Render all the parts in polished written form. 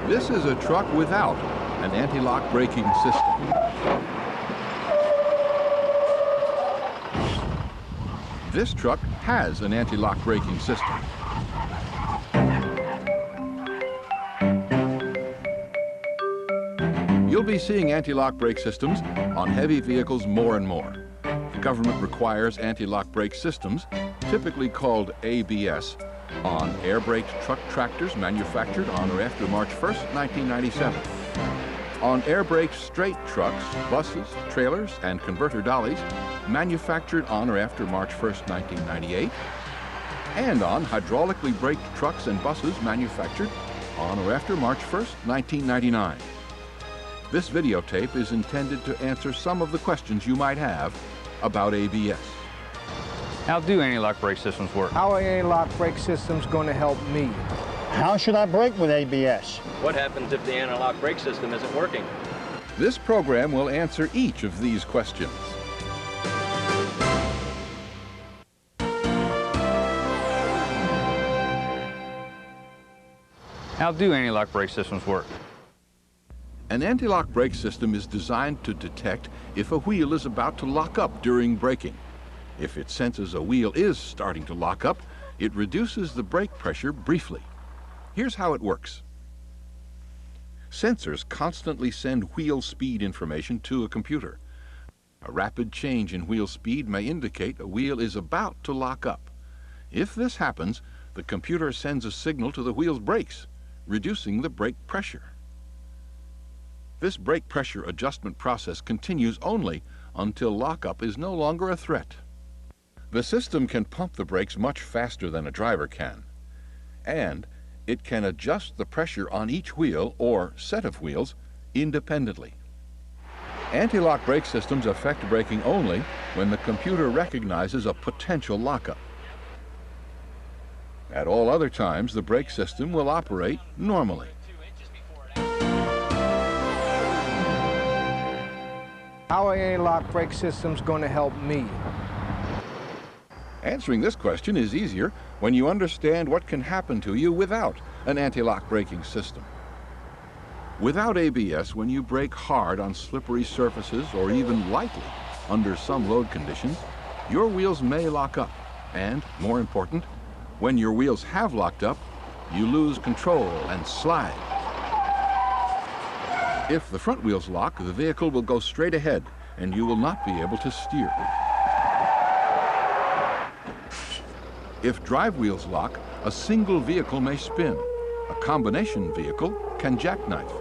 This is a truck without an anti-lock braking system. This truck has an anti-lock braking system. You'll be seeing anti-lock brake systems on heavy vehicles more and more. The government requires anti-lock brake systems, typically called ABS, on air-braked truck tractors manufactured on or after March 1st, 1997. On air-braked straight trucks, buses, trailers, and converter dollies manufactured on or after March 1st, 1998, and on hydraulically braked trucks and buses manufactured on or after March 1st, 1999. This videotape is intended to answer some of the questions you might have about ABS. How do anti-lock brake systems work? How are anti-lock brake systems going to help me? How should I brake with ABS? What happens if the anti-lock brake system isn't working? This program will answer each of these questions. How do anti-lock brake systems work? An anti-lock brake system is designed to detect if a wheel is about to lock up during braking. If it senses a wheel is starting to lock up, it reduces the brake pressure briefly. Here's how it works. Sensors constantly send wheel speed information to a computer. A rapid change in wheel speed may indicate a wheel is about to lock up. If this happens, the computer sends a signal to the wheel's brakes, reducing the brake pressure. This brake pressure adjustment process continues only until lockup is no longer a threat. The system can pump the brakes much faster than a driver can, and it can adjust the pressure on each wheel or set of wheels independently. Anti-lock brake systems affect braking only when the computer recognizes a potential lockup. At all other times, the brake system will operate normally. How are anti-lock brake systems going to help me? Answering this question is easier when you understand what can happen to you without an anti-lock braking system. Without ABS, when you brake hard on slippery surfaces or even lightly under some load conditions, your wheels may lock up. And, more important, when your wheels have locked up, you lose control and slide. If the front wheels lock, the vehicle will go straight ahead and you will not be able to steer. If drive wheels lock, a single vehicle may spin. A combination vehicle can jackknife.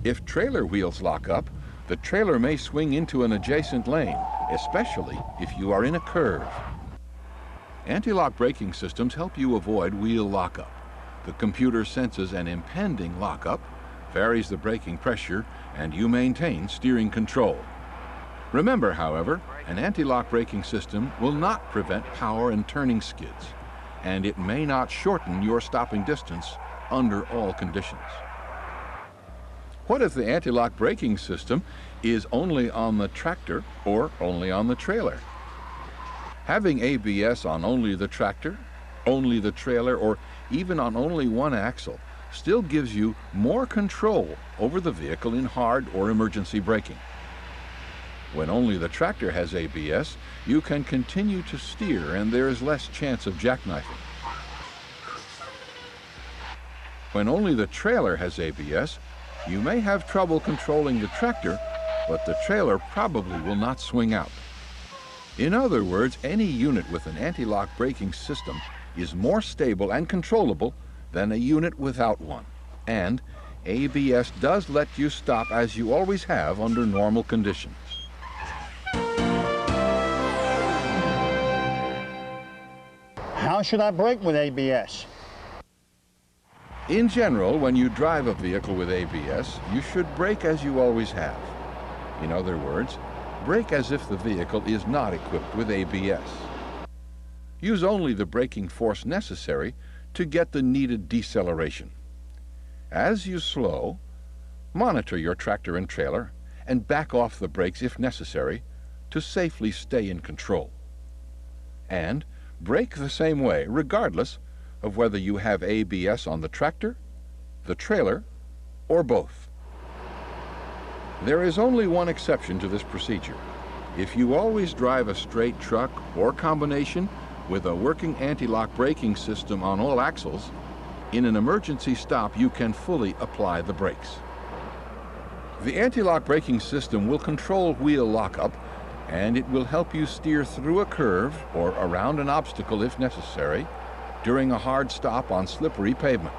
If trailer wheels lock up, the trailer may swing into an adjacent lane, especially if you are in a curve. Anti-lock braking systems help you avoid wheel lockup. The computer senses an impending lockup, varies the braking pressure, and you maintain steering control. Remember, however, an anti-lock braking system will not prevent power and turning skids, and it may not shorten your stopping distance under all conditions. What if the anti-lock braking system is only on the tractor or only on the trailer? Having ABS on only the tractor, only the trailer, or even on only one axle still gives you more control over the vehicle in hard or emergency braking. When only the tractor has ABS, you can continue to steer and there is less chance of jackknifing. When only the trailer has ABS, you may have trouble controlling the tractor, but the trailer probably will not swing out. In other words, any unit with an anti-lock braking system is more stable and controllable than a unit without one. And ABS does let you stop as you always have under normal conditions. How should I brake with ABS? In general, when you drive a vehicle with ABS, you should brake as you always have. In other words, brake as if the vehicle is not equipped with ABS. Use only the braking force necessary to get the needed deceleration. As you slow, monitor your tractor and trailer and back off the brakes if necessary to safely stay in control. And brake the same way, regardless of whether you have ABS on the tractor the trailer, or both. There is only one exception to this procedure. If you always drive a straight truck or combination with a working anti-lock braking system on all axles, in an emergency stop you can fully apply the brakes. The anti-lock braking system will control wheel lockup, and it will help you steer through a curve or around an obstacle if necessary during a hard stop on slippery pavement.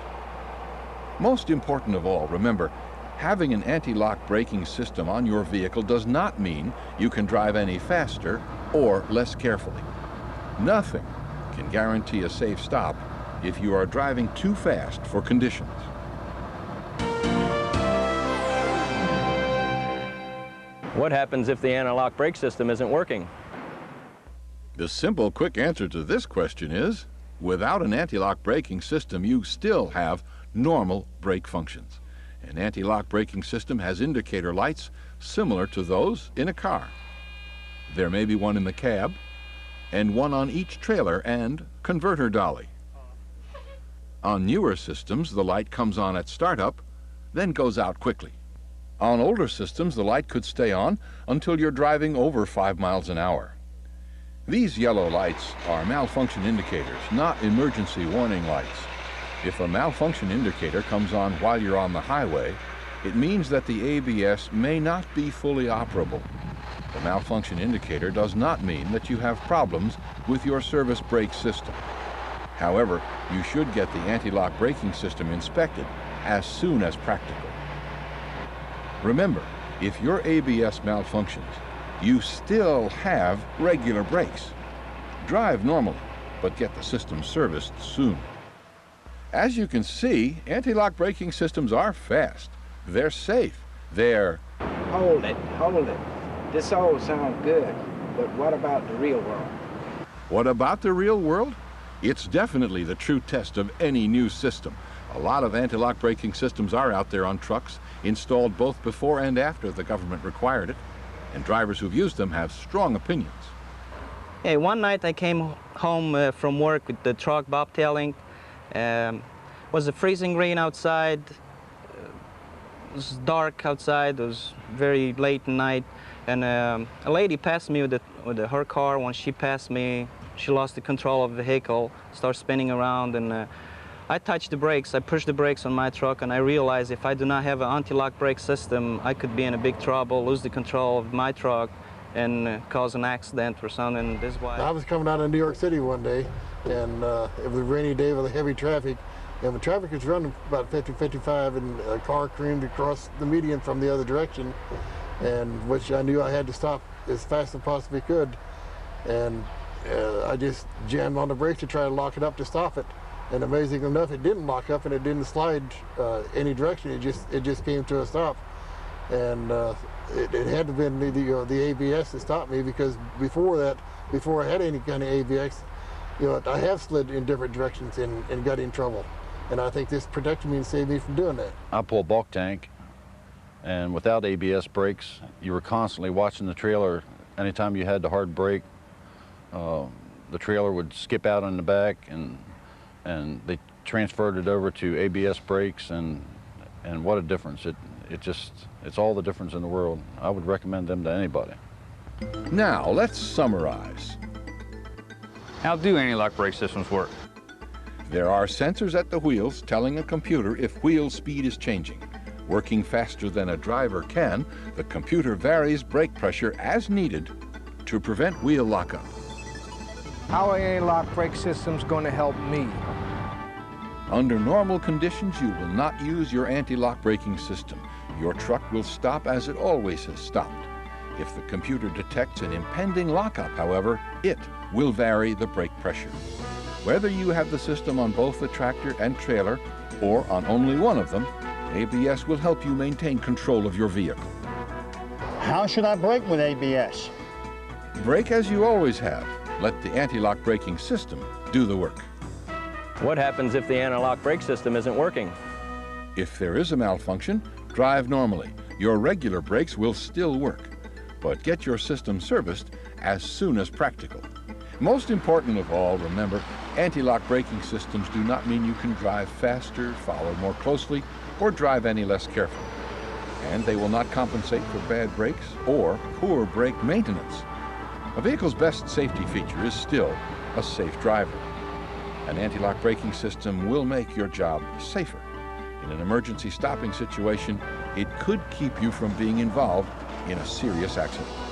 Most important of all, remember, having an anti-lock braking system on your vehicle does not mean you can drive any faster or less carefully. Nothing can guarantee a safe stop if you are driving too fast for conditions. What happens if the anti-lock brake system isn't working? The simple, quick answer to this question is, without an anti-lock braking system, you still have normal brake functions. An anti-lock braking system has indicator lights similar to those in a car. There may be one in the cab, and one on each trailer and converter dolly. On newer systems, the light comes on at startup, then goes out quickly. On older systems, the light could stay on until you're driving over 5 miles an hour. These yellow lights are malfunction indicators, not emergency warning lights. If a malfunction indicator comes on while you're on the highway, it means that the ABS may not be fully operable. The malfunction indicator does not mean that you have problems with your service brake system. However, you should get the anti-lock braking system inspected as soon as practical. Remember, if your ABS malfunctions, you still have regular brakes. Drive normally, but get the system serviced soon. As you can see, anti-lock braking systems are fast. They're safe. They're... Hold it, hold it. This all sounds good, but what about the real world? What about the real world? It's definitely the true test of any new system. A lot of anti-lock braking systems are out there on trucks, installed both before and after the government required it, and drivers who've used them have strong opinions. Hey, one night I came home from work with the truck bobtailing. It was a freezing rain outside. It was dark outside. It was very late at night, and a lady passed me with her car. When she passed me, she lost the control of the vehicle, started spinning around, and I touched the brakes. I pushed the brakes on my truck, and I realized if I do not have an anti-lock brake system, I could be in a big trouble, lose the control of my truck, and cause an accident or something. This is why I was coming out of New York City one day, and it was a rainy day with heavy traffic, and the traffic was running about 50, 55, and a car careened across the median from the other direction, and which I knew I had to stop as fast as I possibly could, and I just jammed on the brakes to try to lock it up to stop it. And amazing enough, it didn't lock up and it didn't slide any direction. It just came to a stop, and it had to have been the ABS that stopped me, because before that, before I had any kind of ABS, I have slid in different directions and got in trouble. And I think this protected me and saved me from doing that. I pull a bulk tank, and without ABS brakes, you were constantly watching the trailer. Anytime you had the hard brake, the trailer would skip out on the back, and they transferred it over to ABS brakes, and what a difference. It's all the difference in the world. I would recommend them to anybody. Now, let's summarize. How do anti-lock brake systems work? There are sensors at the wheels telling a computer if wheel speed is changing. Working faster than a driver can, the computer varies brake pressure as needed to prevent wheel lockup. How are anti-lock brake systems going to help me? Under normal conditions, you will not use your anti-lock braking system. Your truck will stop as it always has stopped. If the computer detects an impending lockup, however, it will vary the brake pressure. Whether you have the system on both the tractor and trailer, or on only one of them, ABS will help you maintain control of your vehicle. How should I brake with ABS? Brake as you always have. Let the anti-lock braking system do the work. What happens if the anti-lock brake system isn't working? If there is a malfunction, drive normally. Your regular brakes will still work, but get your system serviced as soon as practical. Most important of all, remember, Anti-lock braking systems do not mean you can drive faster, follow more closely, or drive any less carefully. And they will not compensate for bad brakes or poor brake maintenance. A vehicle's best safety feature is still a safe driver. An anti-lock braking system will make your job safer. In an emergency stopping situation, it could keep you from being involved in a serious accident.